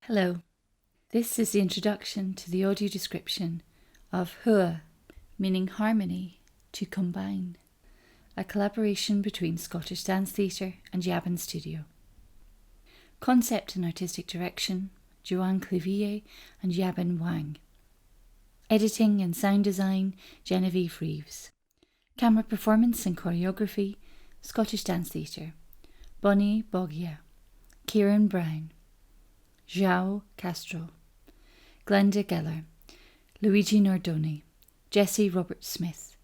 Hello, this is the introduction to the audio description of Hua, meaning harmony, to combine, a collaboration between Scottish Dance Theatre and Yabin Studio. Concept and artistic direction, Joan Clevillé and Yabin Wang. Editing and sound design, Genevieve Reeves. Camera performance and choreography, Scottish Dance Theatre, Bonnie Bogia, Kieran Brown, João Castro, Glenda Geller, Luigi Nardoni, Jesse Robert Smith,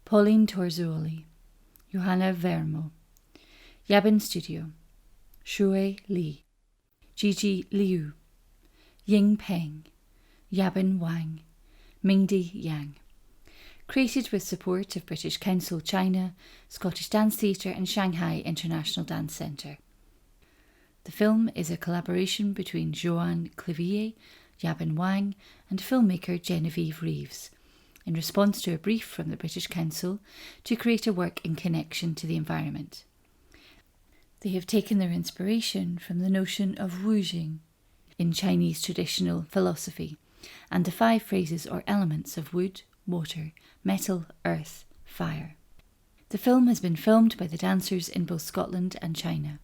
Pauline Torzuoli, Johanna Vermo, Yabin Studio, Shui Li, Gigi Liu, Ying Peng, Yabin Wang, Mingdi Yang. Created with support of British Council China, Scottish Dance Theatre and Shanghai International Dance Centre. The film is a collaboration between Joan Clevillé, Yabin Wang and filmmaker Genevieve Reeves, in response to a brief from the British Council to create a work in connection to the environment. They have taken their inspiration from the notion of Wuxing in Chinese traditional philosophy and the 5 phrases or elements of wood, water, metal, earth, fire. The film has been filmed by the dancers in both Scotland and China,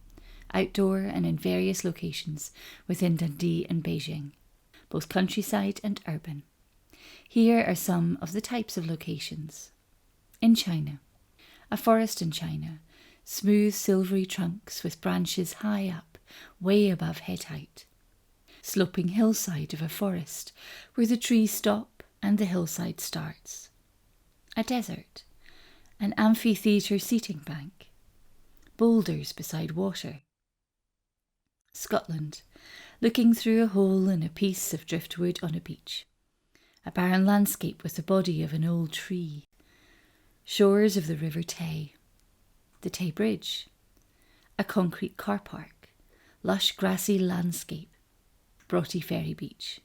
outdoor and in various locations within Dundee and Beijing, both countryside and urban. Here are some of the types of locations. In China, a forest in China, smooth silvery trunks with branches high up, way above head height. Sloping hillside of a forest where the trees stop and the hillside starts. A desert, an amphitheatre seating bank, boulders beside water. Scotland, looking through a hole in a piece of driftwood on a beach. A barren landscape with the body of an old tree. Shores of the River Tay. The Tay Bridge. A concrete car park. Lush grassy landscape. Broughty Ferry Beach.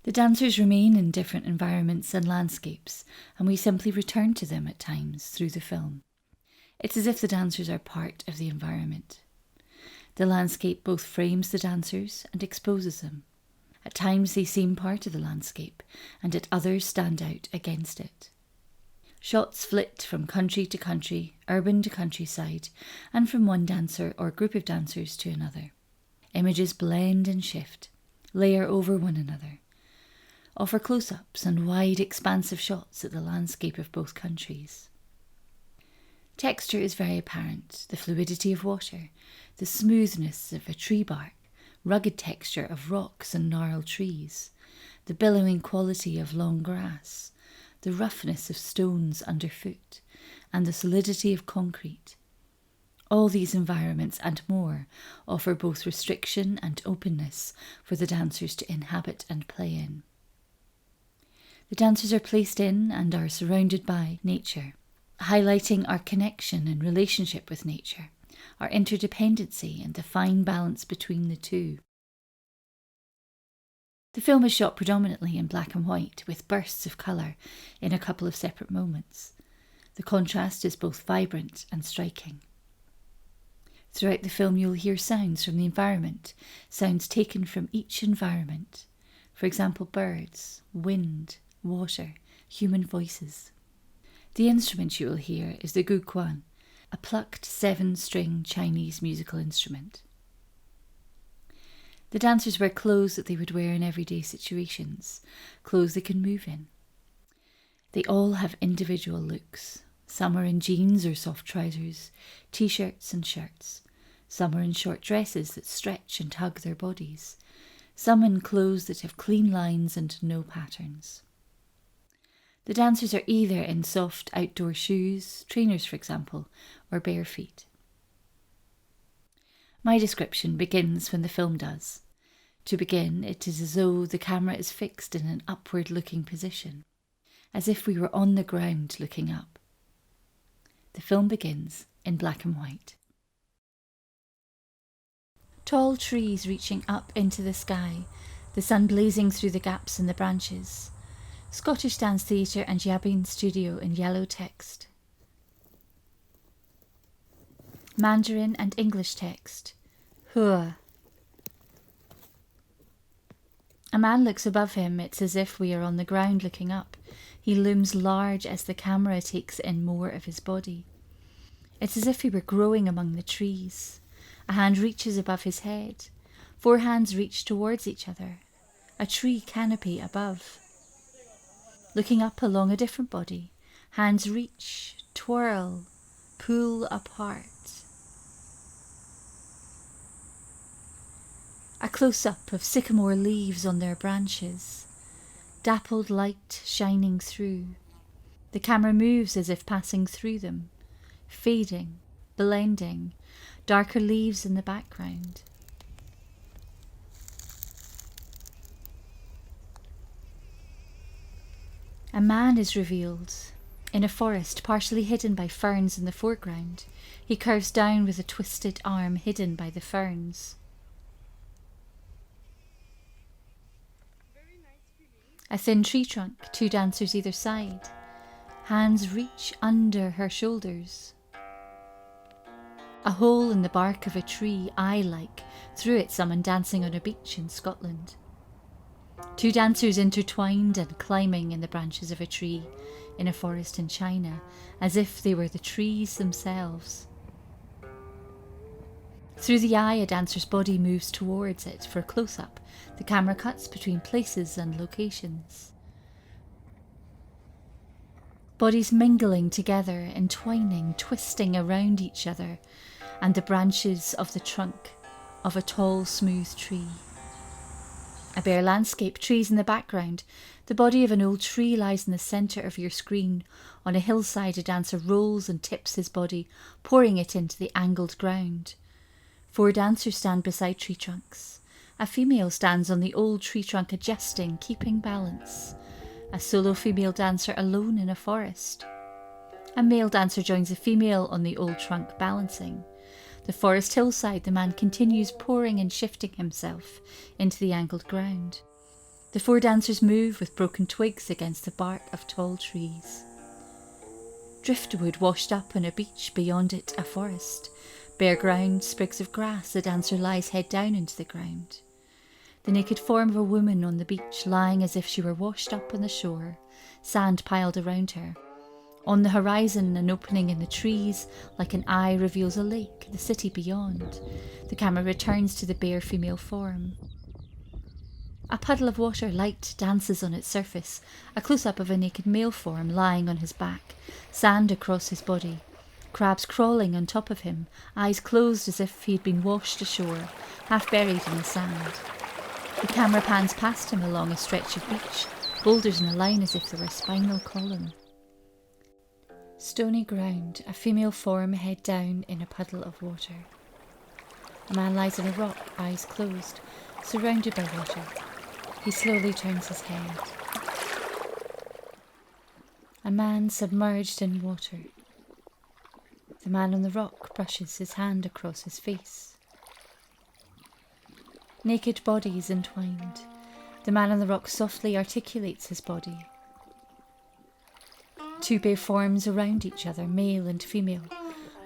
The dancers remain in different environments and landscapes, and we simply return to them at times through the film. It's as if the dancers are part of the environment. The landscape both frames the dancers and exposes them. At times they seem part of the landscape, and at others stand out against it. Shots flit from country to country, urban to countryside, and from one dancer or group of dancers to another. Images blend and shift, layer over one another, offer close-ups and wide expansive shots at the landscape of both countries. Texture is very apparent, the fluidity of water, the smoothness of a tree bark, rugged texture of rocks and gnarled trees, the billowing quality of long grass, the roughness of stones underfoot, and the solidity of concrete. All these environments and more offer both restriction and openness for the dancers to inhabit and play in. The dancers are placed in and are surrounded by nature, highlighting our connection and relationship with nature, our interdependency and the fine balance between the two. The film is shot predominantly in black and white, with bursts of colour in a couple of separate moments. The contrast is both vibrant and striking. Throughout the film you'll hear sounds from the environment, sounds taken from each environment. For example, birds, wind, water, human voices. The instrument you will hear is the guquan, a plucked 7-string Chinese musical instrument. The dancers wear clothes that they would wear in everyday situations, clothes they can move in. They all have individual looks. Some are in jeans or soft trousers, t-shirts and shirts. Some are in short dresses that stretch and hug their bodies. Some in clothes that have clean lines and no patterns. The dancers are either in soft outdoor shoes, trainers for example, or bare feet. My description begins when the film does. To begin, it is as though the camera is fixed in an upward-looking position, as if we were on the ground looking up. The film begins in black and white. Tall trees reaching up into the sky, the sun blazing through the gaps in the branches. Scottish Dance Theatre and Yabin Studio in yellow text. Mandarin and English text. Hua. A man looks above him. It's as if we are on the ground looking up. He looms large as the camera takes in more of his body. It's as if he were growing among the trees. A hand reaches above his head. 4 hands reach towards each other. A tree canopy above. Looking up along a different body, hands reach, twirl, pull apart. A close-up of sycamore leaves on their branches, dappled light shining through. The camera moves as if passing through them, fading, blending, darker leaves in the background. A man is revealed, in a forest partially hidden by ferns in the foreground. He curves down with a twisted arm hidden by the ferns. A thin tree trunk, 2 dancers either side. Hands reach under her shoulders. A hole in the bark of a tree, eye-like, through it someone dancing on a beach in Scotland. 2 dancers intertwined and climbing in the branches of a tree in a forest in China, as if they were the trees themselves. Through the eye, a dancer's body moves towards it for a close-up. The camera cuts between places and locations. Bodies mingling together, entwining, twisting around each other, and the branches of the trunk of a tall, smooth tree. A bare landscape, trees in the background. The body of an old tree lies in the centre of your screen. On a hillside, a dancer rolls and tips his body, pouring it into the angled ground. 4 dancers stand beside tree trunks. A female stands on the old tree trunk, adjusting, keeping balance. A solo female dancer alone in a forest. A male dancer joins a female on the old trunk, balancing. The forest hillside, the man continues pouring and shifting himself into the angled ground. The 4 dancers move with broken twigs against the bark of tall trees. Driftwood washed up on a beach, beyond it a forest. Bare ground, sprigs of grass, the dancer lies head down into the ground. The naked form of a woman on the beach, lying as if she were washed up on the shore, sand piled around her. On the horizon, an opening in the trees, like an eye, reveals a lake, the city beyond. The camera returns to the bare female form. A puddle of water, light, dances on its surface, a close-up of a naked male form lying on his back, sand across his body. Crabs crawling on top of him, eyes closed as if he had been washed ashore, half buried in the sand. The camera pans past him along a stretch of beach, boulders in a line as if they were a spinal column. Stony ground, a female form head down in a puddle of water. A man lies on a rock, eyes closed, surrounded by water. He slowly turns his head. A man submerged in water. The man on the rock brushes his hand across his face. Naked bodies entwined. The man on the rock softly articulates his body. 2 bare forms around each other, male and female.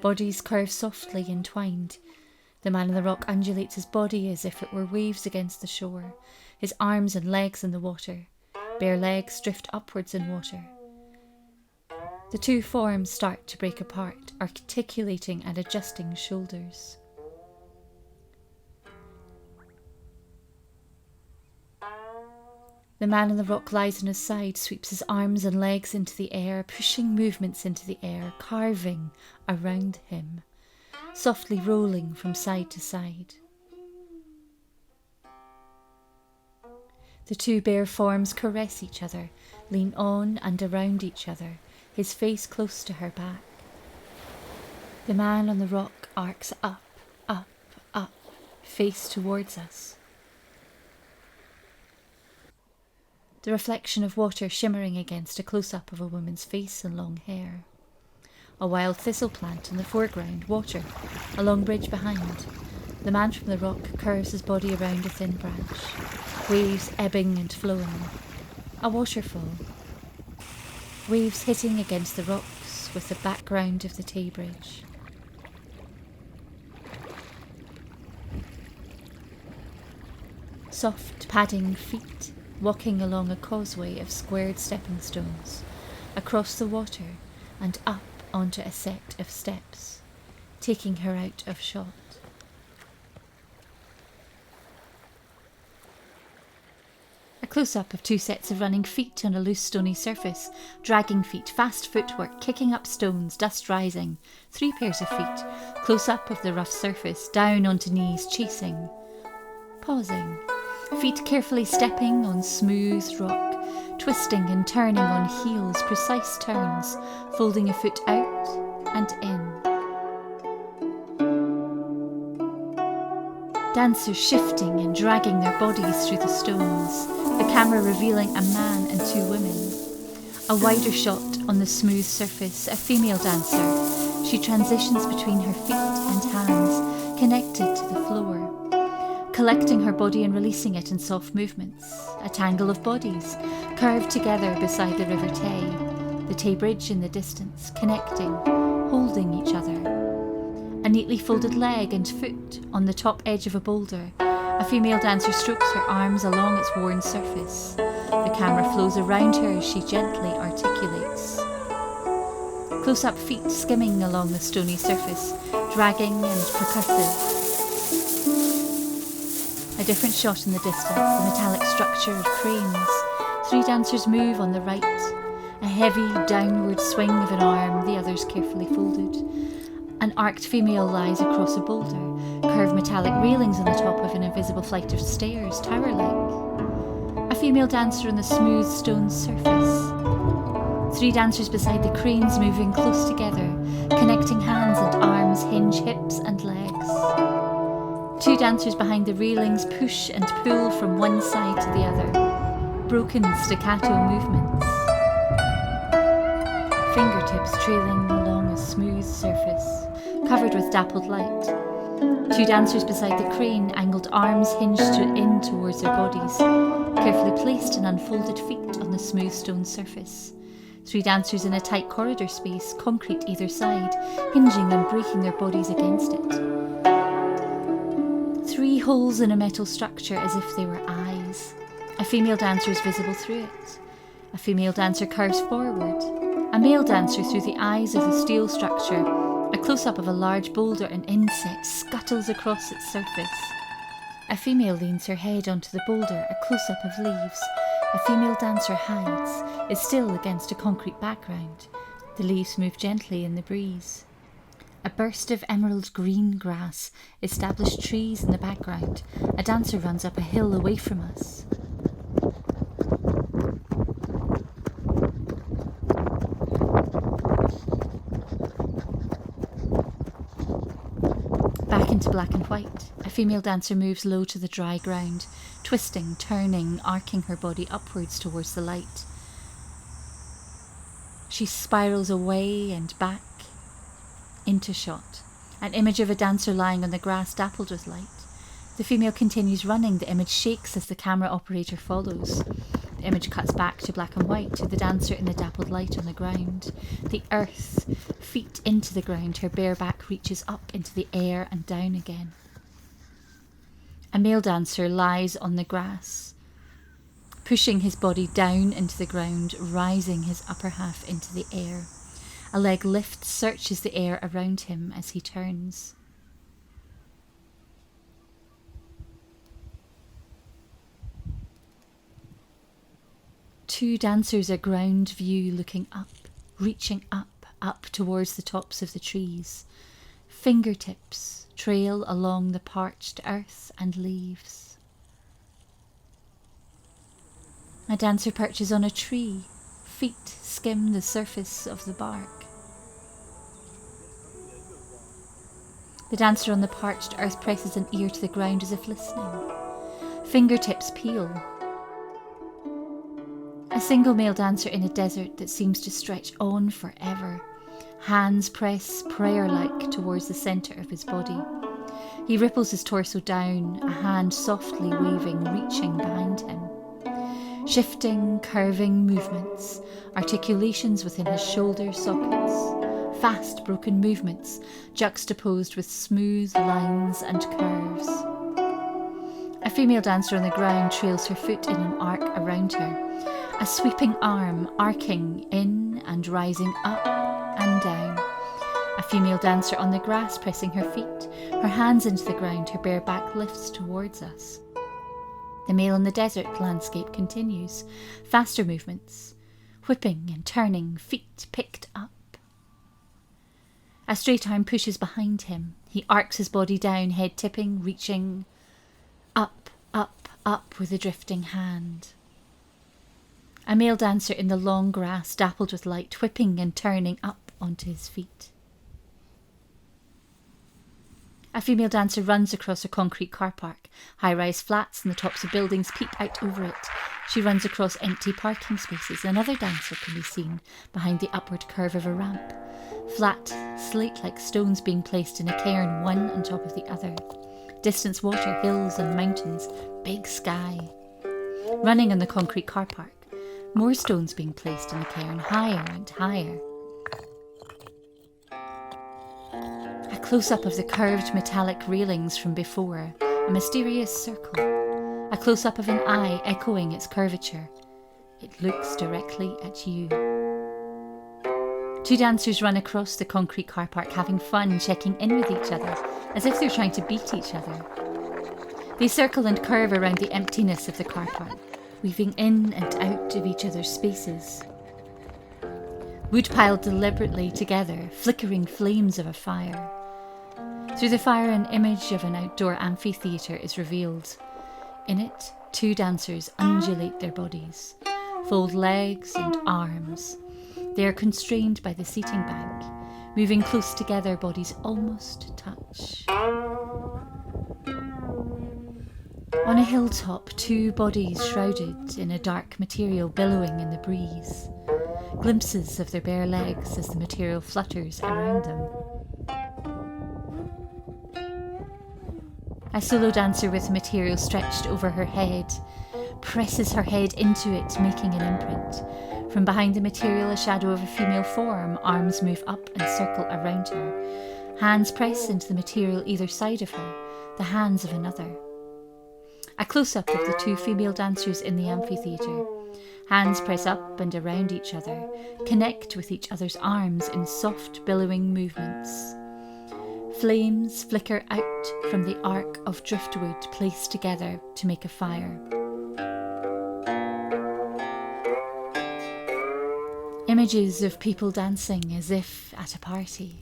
Bodies curve softly entwined. The man on the rock undulates his body as if it were waves against the shore, his arms and legs in the water. Bare legs drift upwards in water. The 2 forms start to break apart, articulating and adjusting shoulders. The man on the rock lies on his side, sweeps his arms and legs into the air, pushing movements into the air, carving around him, softly rolling from side to side. The 2 bare forms caress each other, lean on and around each other, his face close to her back. The man on the rock arcs up, up, up, face towards us. The reflection of water shimmering against a close-up of a woman's face and long hair. A wild thistle plant in the foreground, water, a long bridge behind. The man from the rock curves his body around a thin branch, waves ebbing and flowing. A waterfall. Waves hitting against the rocks with the background of the Tay Bridge. Soft padding feet walking along a causeway of squared stepping stones, across the water and up onto a set of steps, taking her out of shot. A close-up of 2 sets of running feet on a loose stony surface, dragging feet, fast footwork, kicking up stones, dust rising. 3 pairs of feet, close-up of the rough surface, down onto knees, chasing. Pausing, feet carefully stepping on smooth rock, twisting and turning on heels, precise turns, folding a foot out and in. Dancers shifting and dragging their bodies through the stones, the camera revealing a man and 2 women. A wider shot on the smooth surface, a female dancer. She transitions between her feet and hands, connected to the floor, collecting her body and releasing it in soft movements. A tangle of bodies, curved together beside the River Tay, the Tay Bridge in the distance, connecting, holding each other. A neatly folded leg and foot on the top edge of a boulder. A female dancer strokes her arms along its worn surface. The camera flows around her as she gently articulates. Close-up feet skimming along the stony surface, dragging and percussive. A different shot in the distance, the metallic structure of cranes. 3 dancers move on the right. A heavy downward swing of an arm, the others carefully folded. An arced female lies across a boulder, curved metallic railings on the top of an invisible flight of stairs, tower-like. A female dancer on the smooth stone surface. 3 dancers beside the cranes moving close together, connecting hands and arms, hinge hips and legs. 2 dancers behind the railings push and pull from one side to the other. Broken staccato movements. Fingertips trailing along a smooth surface, covered with dappled light. 2 dancers beside the crane, angled arms hinged in towards their bodies, carefully placed and unfolded feet on the smooth stone surface. 3 dancers in a tight corridor space, concrete either side, hinging and breaking their bodies against it. 3 holes in a metal structure as if they were eyes. A female dancer is visible through it. A female dancer curves forward. A male dancer through the eyes of the steel structure. A close-up of a large boulder, an insect scuttles across its surface. A female leans her head onto the boulder, a close-up of leaves. A female dancer hides, is still against a concrete background. The leaves move gently in the breeze. A burst of emerald green grass, established trees in the background. A dancer runs up a hill away from us. Back into black and white, a female dancer moves low to the dry ground, twisting, turning, arcing her body upwards towards the light. She spirals away and back into shot, an image of a dancer lying on the grass dappled with light. The female continues running, the image shakes as the camera operator follows. The image cuts back to black and white, to the dancer in the dappled light on the ground. The earth, feet into the ground, her bare back reaches up into the air and down again. A male dancer lies on the grass, pushing his body down into the ground, rising his upper half into the air. A leg lifts, searches the air around him as he turns. Two dancers, a ground view, looking up, reaching up towards the tops of the trees. Fingertips trail along the parched earth and leaves. A dancer perches on a tree, feet skim the surface of the bark. The dancer on the parched earth presses an ear to the ground as if listening. Fingertips peel. A single male dancer in a desert that seems to stretch on forever. Hands press prayer-like towards the centre of his body. He ripples his torso down, a hand softly waving, reaching behind him. Shifting, curving movements, articulations within his shoulder sockets, fast broken movements juxtaposed with smooth lines and curves. A female dancer on the ground trails her foot in an arc around her, a sweeping arm arcing in and rising up and down. A female dancer on the grass pressing her feet, her hands into the ground, her bare back lifts towards us. The male in the desert landscape continues, faster movements, whipping and turning, feet picked up. A straight arm pushes behind him. He arcs his body down, head tipping, reaching up, up, up with a drifting hand. A male dancer in the long grass, dappled with light, whipping and turning up onto his feet. A female dancer runs across a concrete car park. High-rise flats and the tops of buildings peep out over it. She runs across empty parking spaces. Another dancer can be seen behind the upward curve of a ramp. Flat, slate-like stones being placed in a cairn, one on top of the other. Distance water, hills and mountains, big sky. Running on the concrete car park. More stones being placed in a cairn, higher and higher. A close-up of the curved metallic railings from before, a mysterious circle. A close-up of an eye echoing its curvature. It looks directly at you. Two dancers run across the concrete car park, having fun, checking in with each other, as if they're trying to beat each other. They circle and curve around the emptiness of the car park, weaving in and out of each other's spaces. Wood piled deliberately together, flickering flames of a fire. Through the fire, an image of an outdoor amphitheatre is revealed. In it, two dancers undulate their bodies, fold legs and arms. They are constrained by the seating bank, moving close together, bodies almost touch. On a hilltop, two bodies shrouded in a dark material billowing in the breeze. Glimpses of their bare legs as the material flutters around them. A solo dancer with material stretched over her head presses her head into it, making an imprint. From behind the material, a shadow of a female form, arms move up and circle around her. Hands press into the material either side of her, the hands of another. A close-up of the two female dancers in the amphitheatre. Hands press up and around each other, connect with each other's arms in soft, billowing movements. Flames flicker out from the arc of driftwood placed together to make a fire. Images of people dancing as if at a party.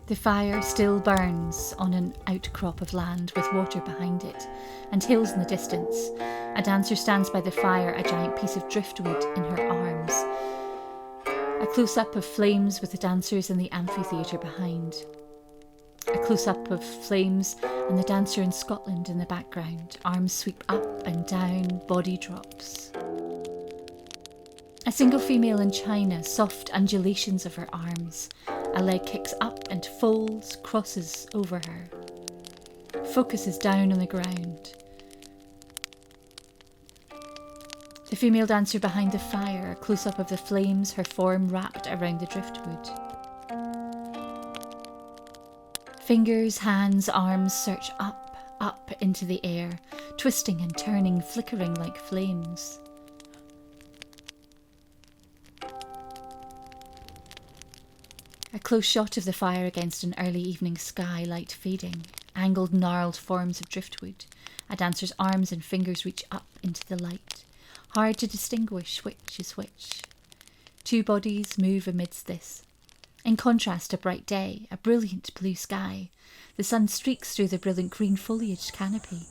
The fire still burns on an outcrop of land with water behind it and hills in the distance. A dancer stands by the fire, a giant piece of driftwood in her arms. A close-up of flames with the dancers in the amphitheatre behind. A close-up of flames and the dancer in Scotland in the background. Arms sweep up and down, body drops. A single female in China, soft undulations of her arms. A leg kicks up and folds, crosses over her. Focuses down on the ground. The female dancer behind the fire, a close-up of the flames, her form wrapped around the driftwood. Fingers, hands, arms search up into the air, twisting and turning, flickering like flames. A close shot of the fire against an early evening sky, light fading, angled, gnarled forms of driftwood. A dancer's arms and fingers reach up into the light. Hard to distinguish which is which. Two bodies move amidst this. In contrast, a bright day, a brilliant blue sky. The sun streaks through the brilliant green foliage canopy.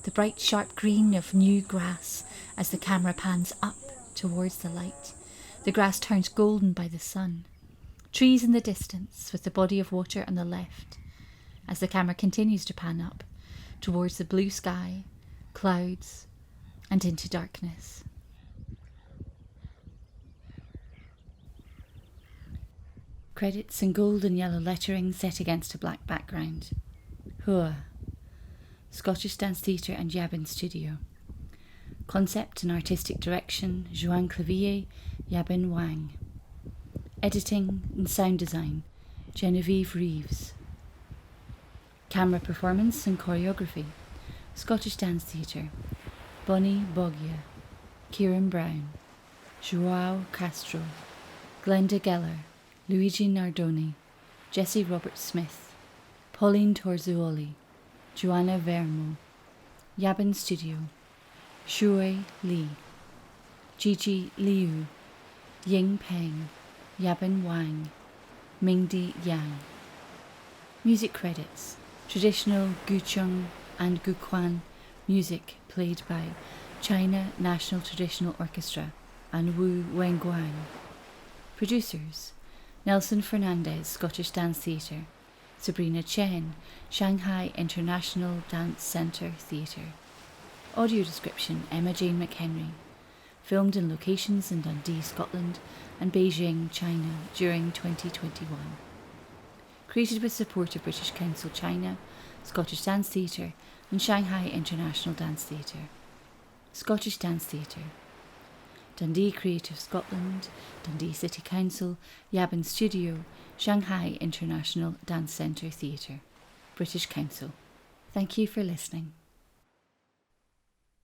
The bright sharp green of new grass as the camera pans up towards the light. The grass turns golden by the sun. Trees in the distance with the body of water on the left as the camera continues to pan up towards the blue sky, clouds, and into darkness. Credits in gold and yellow lettering set against a black background. Hua, Scottish Dance Theatre and Yabin Studio. Concept and artistic direction, Joan, Clevillé, Yabin, Wang. Editing and sound design, Genevieve Reeves. Camera performance and choreography, Scottish Dance Theatre, Bonnie Bogia, Kieran Brown, João Castro, Glenda Geller, Luigi Nardoni, Jessie Roberts-Smith, Pauline Torzuoli, Joanna Vermo, Yabin Studio, Shui Li, Gigi Liu, Ying Peng, Yabin Wang, Mingdi Yang. Music credits: traditional Gucheng and Guquan music played by China National Traditional Orchestra and Wu Wenguang. Producers: Nelson Fernandez, Scottish Dance Theatre, Sabrina Chen, Shanghai International Dance Centre Theatre. Audio description: Emma Jane McHenry. Filmed in locations in Dundee, Scotland and Beijing, China during 2021. Created with support of British Council China, Scottish Dance Theatre and Shanghai International Dance Theatre. Scottish Dance Theatre. Dundee Creative Scotland, Dundee City Council, Yabin Studio, Shanghai International Dance Centre Theatre. British Council. Thank you for listening.